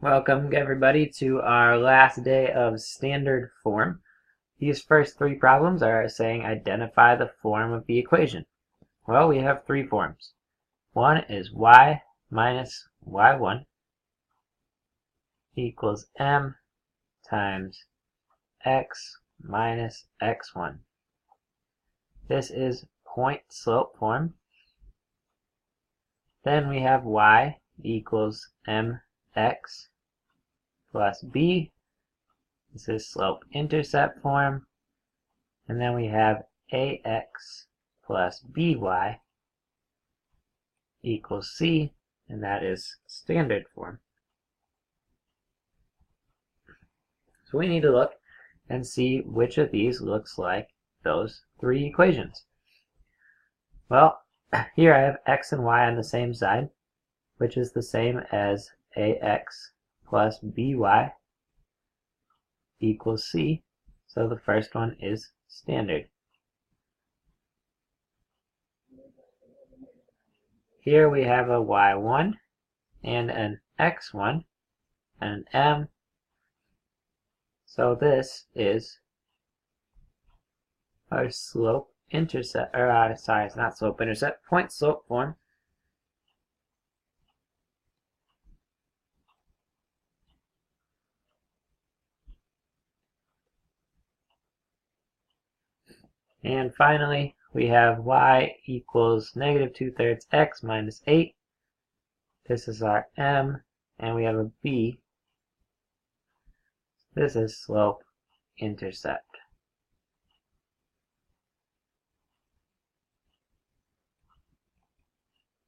Welcome everybody to our last day of standard form. These first three problems are saying identify the form of the equation. Well, we have three forms. One is y minus y1 equals m times x minus x1. This is point slope form. Then we have y equals mx plus b. This is slope intercept form. And then we have ax plus by equals c, and that is standard form. So we need to look and see which of these looks like those three equations. Well, here I have x and y on the same side, which is the same as ax plus by equals c. So the first one is standard. Here we have a y1 and an x1 and an m. So this is our slope intercept, or sorry, it's not slope intercept, point slope form. And finally, we have y equals negative 2/3 x minus 8. This is our m, and we have a b. This is slope intercept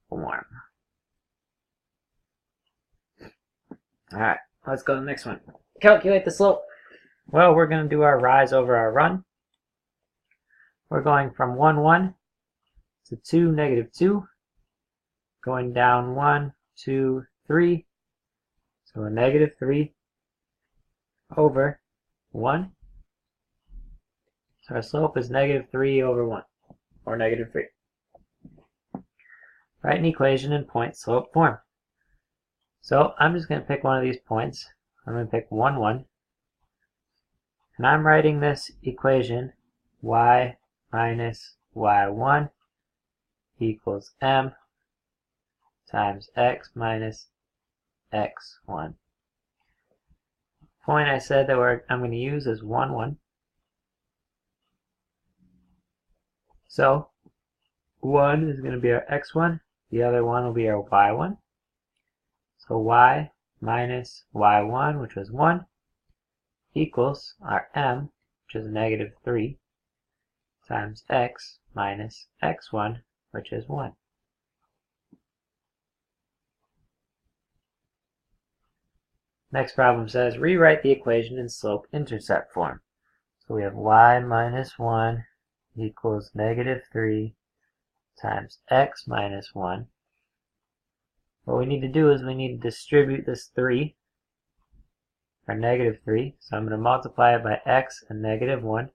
form. Alright, let's go to the next one. Calculate the slope. Well, we're going to do our rise over our run. We're going from 1, 1 to 2, negative 2. Going down 1, 2, 3. So a negative 3 over 1. So our slope is negative 3 over 1, or negative 3. Write an equation in point slope form. So I'm just going to pick one of these points. I'm going to pick 1, 1. And I'm writing this equation y minus y1 equals m times x minus x1. The point I said that I'm going to use is 1, 1. So 1 is going to be our x1, the other one will be our y1. So y minus y1, which was 1, equals our m, which is negative 3, times x minus x1, which is 1. Next problem says rewrite the equation in slope-intercept form. So we have y minus 1 equals negative 3 times x minus 1. What we need to do is we need to distribute this 3, or negative 3. So I'm going to multiply it by x and negative 1.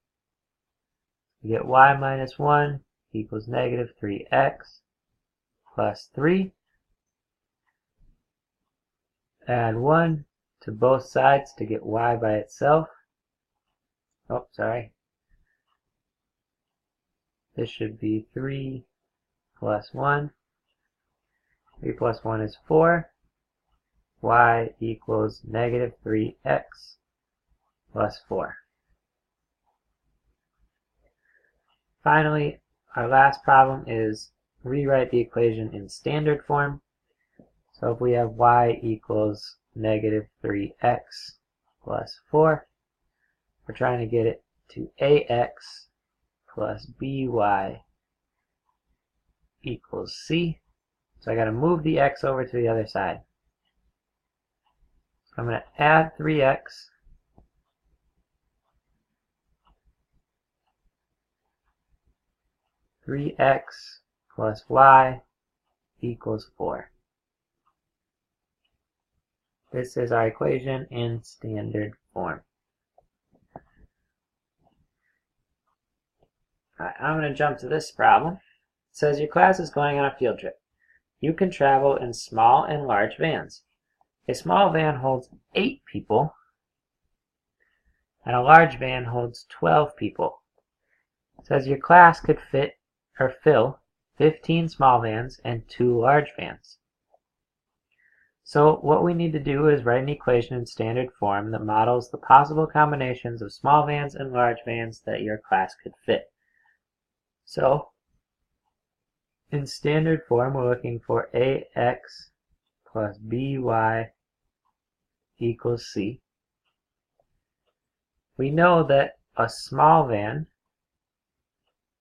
We get y minus 1 equals negative 3x plus 3. Add 1 to both sides to get y by itself. Oh, sorry. This should be 3 plus 1. 3 plus 1 is 4. Y equals negative 3x plus 4. Finally, our last problem is rewrite the equation in standard form. So if we have y equals negative 3x plus 4, we're trying to get it to ax plus by equals c. So I got to move the x over to the other side. So I'm going to add 3x plus y equals 4. This is our equation in standard form. Alright, I'm going to jump to this problem. It says your class is going on a field trip. You can travel in small and large vans. A small van holds 8 people, and a large van holds 12 people. It says your class could fit or fill 15 small vans and 2 large vans. So what we need to do is write an equation in standard form that models the possible combinations of small vans and large vans that your class could fit. So in standard form, we're looking for AX plus BY equals C. We know that a small van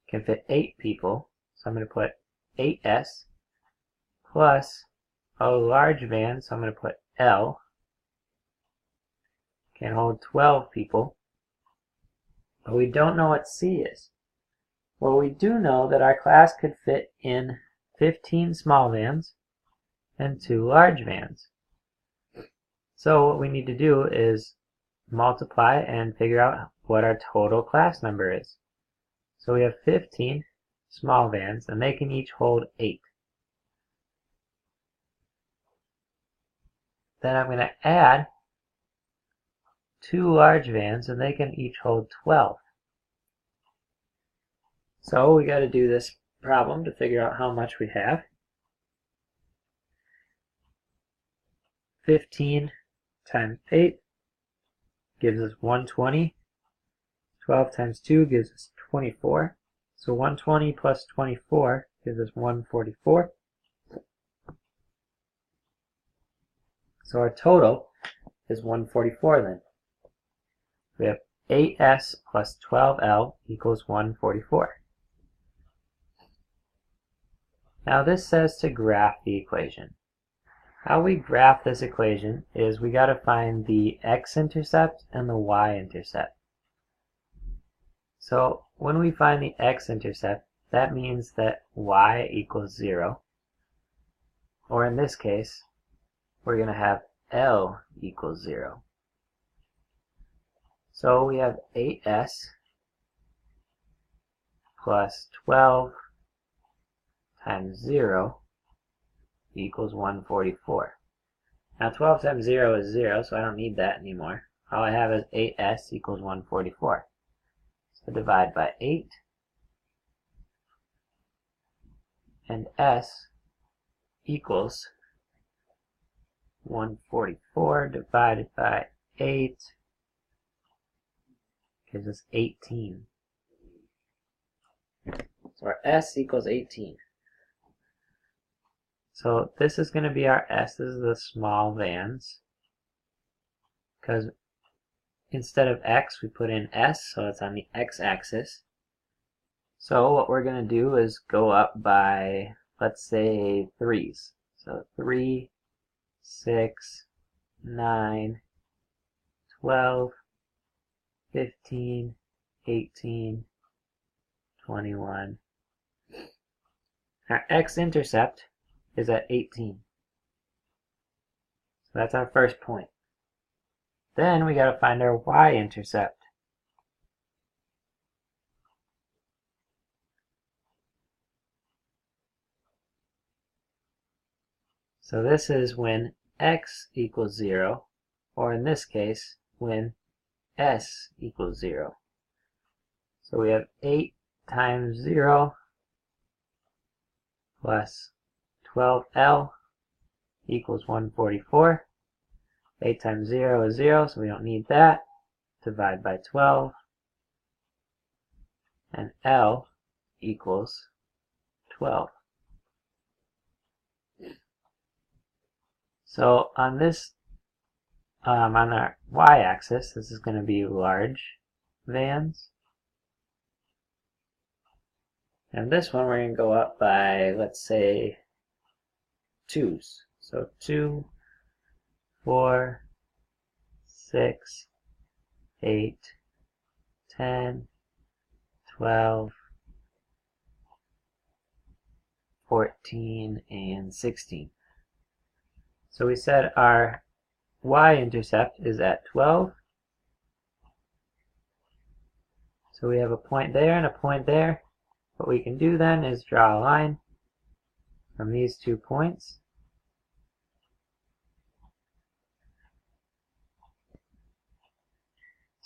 can fit 8 people, so I'm going to put 8S, plus a large van, so I'm going to put L, can hold 12 people, but we don't know what C is. Well, we do know that our class could fit in 15 small vans and 2 large vans. So what we need to do is multiply and figure out what our total class number is. So we have 15 small vans, and they can each hold 8. Then I'm going to add 2 large vans, and they can each hold 12. So we got to do this problem to figure out how much we have. 15 times 8 gives us 120. 12 times 2 gives us 24. So 120 plus 24 gives us 144. So our total is 144 then. We have 8S plus 12L equals 144. Now this says to graph the equation. How we graph this equation is we got to find the x-intercept and the y-intercept. So when we find the x-intercept, that means that y equals 0. Or in this case, we're going to have L equals 0. So we have 8S plus 12 times 0 equals 144. Now 12 times 0 is 0, so I don't need that anymore. All I have is 8S equals 144. So divide by 8, and S equals 144 divided by 8 gives us 18. So our S equals 18. So this is going to be our S. This is the small vans. Because instead of X, we put in S, so it's on the X-axis. So what we're going to do is go up by, let's say, 3s. So 3, 6, 9, 12, 15, 18, 21. Our x-intercept is at 18. So that's our first point. Then we got to find our y-intercept. So this is when x equals 0, or in this case, when s equals 0. So we have 8 times 0 plus 12L equals 144. 8 times 0 is 0, so we don't need that. Divide by 12. And L equals 12. So on this, on our y-axis, this is going to be large vans. And this one we're going to go up by, let's say, 2s. So 2, 4, 6, 8, 10, 12, 14, and 16. So we said our y-intercept is at 12. So we have a point there and a point there. What we can do then is draw a line from these 2 points.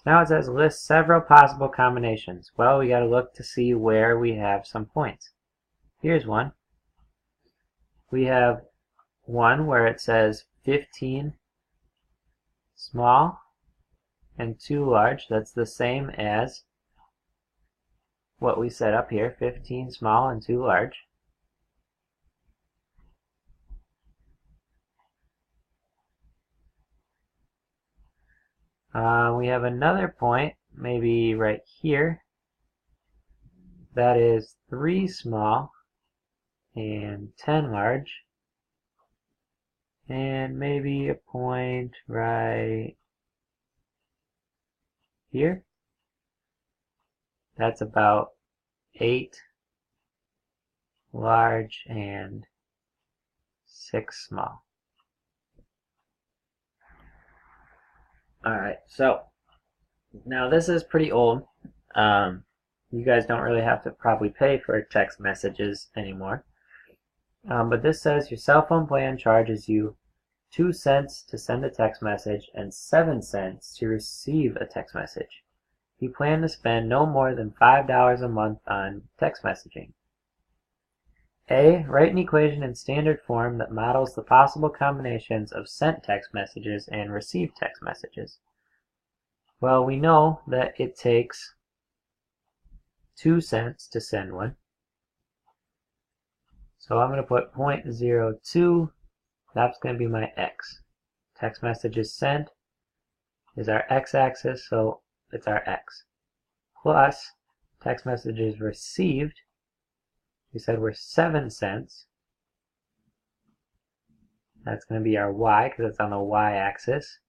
Now it says list several possible combinations. Well, we got to look to see where we have some points. Here's one. We have one where it says 15 small and 2 large. That's the same as what we set up here, 15 small and 2 large. We have another point, maybe right here, that is 3 small and 10 large, and maybe a point right here. That's about 8 large and 6 small. Alright, so now this is pretty old. You guys don't really have to probably pay for text messages anymore. But this says your cell phone plan charges you 2 cents to send a text message and 7 cents to receive a text message. You plan to spend no more than $5 a month on text messaging. A. Write an equation in standard form that models the possible combinations of sent text messages and received text messages. Well, we know that it takes 2 cents to send one. So I'm going to put 0.02. That's going to be my x. Text messages sent is our x-axis, so it's our x. Plus, text messages received, we said were 7 cents. That's going to be our y, because it's on the y-axis.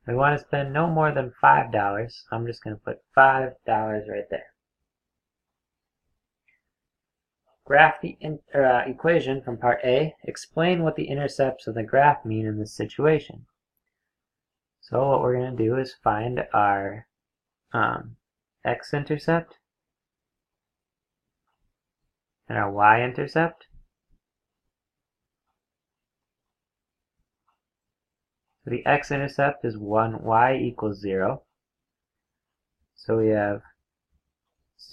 We want to spend no more than $5. I'm just going to put $5 right there. Graph the equation from part A. Explain what the intercepts of the graph mean in this situation. So what we're going to do is find our x-intercept and our y-intercept. So the x-intercept is 1, y equals 0. So we have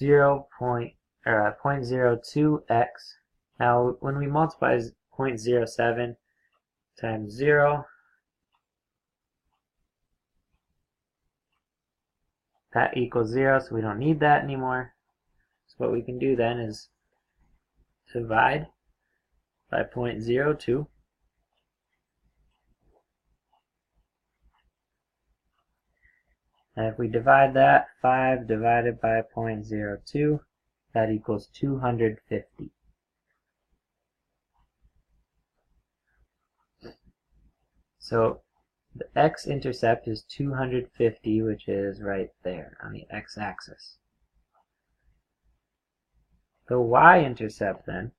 0.02x. Now when we multiply 0.07 times 0, that equals 0, so we don't need that anymore. So what we can do then is divide by 0.02. And if we divide that, 5 divided by 0.02, that equals 250. So the x-intercept is 250, which is right there on the x-axis. The y-intercept then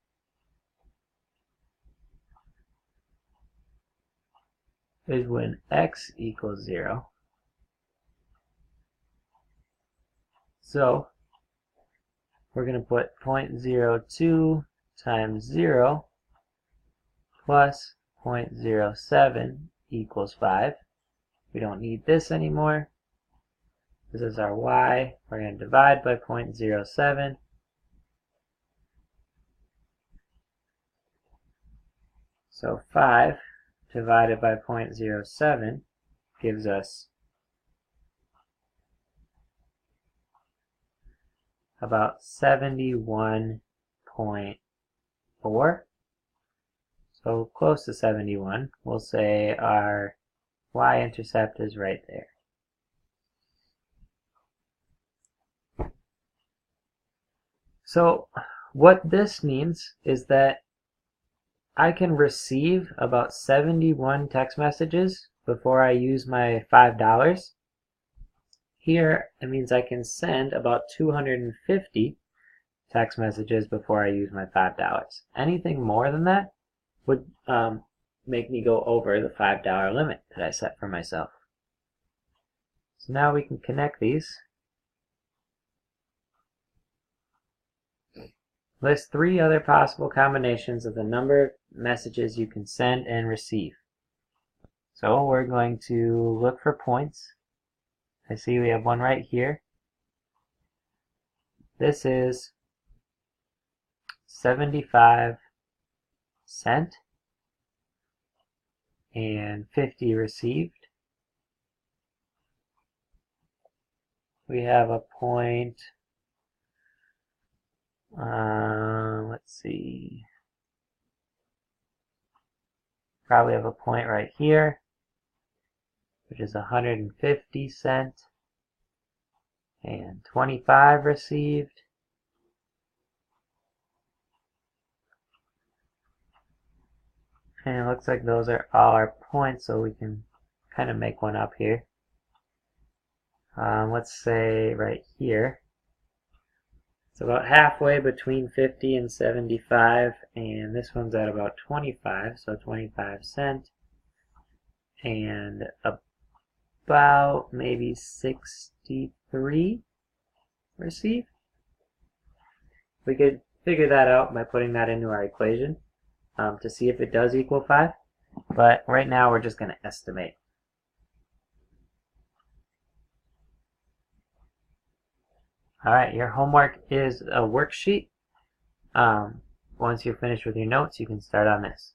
is when x equals 0. So we're going to put 0.02 times 0 plus 0.07 equals 5. We don't need this anymore. This is our y. We're going to divide by 0.07. So 5 divided by 0.07 gives us about 71.4. So close to 71. We'll say our y-intercept is right there. So what this means is that I can receive about 71 text messages before I use my $5. Here, it means I can send about 250 text messages before I use my $5. Anything more than that would make me go over the $5 limit that I set for myself. So now we can connect these. List 3 other possible combinations of the number of messages you can send and receive. So we're going to look for points. I see we have one right here. This is 75 sent and 50 received. We have a point, let's see, probably have a point right here, which is 150 sent and 25 received. And it looks like those are all our points, so we can kind of make one up here. Let's say right here. It's about halfway between 50 and 75, and this one's at about 25, so 25 cent, and about maybe 63 received. We could figure that out by putting that into our equation to see if it does equal 5, but right now we're just going to estimate. Alright, your homework is a worksheet. Once you're finished with your notes, you can start on this.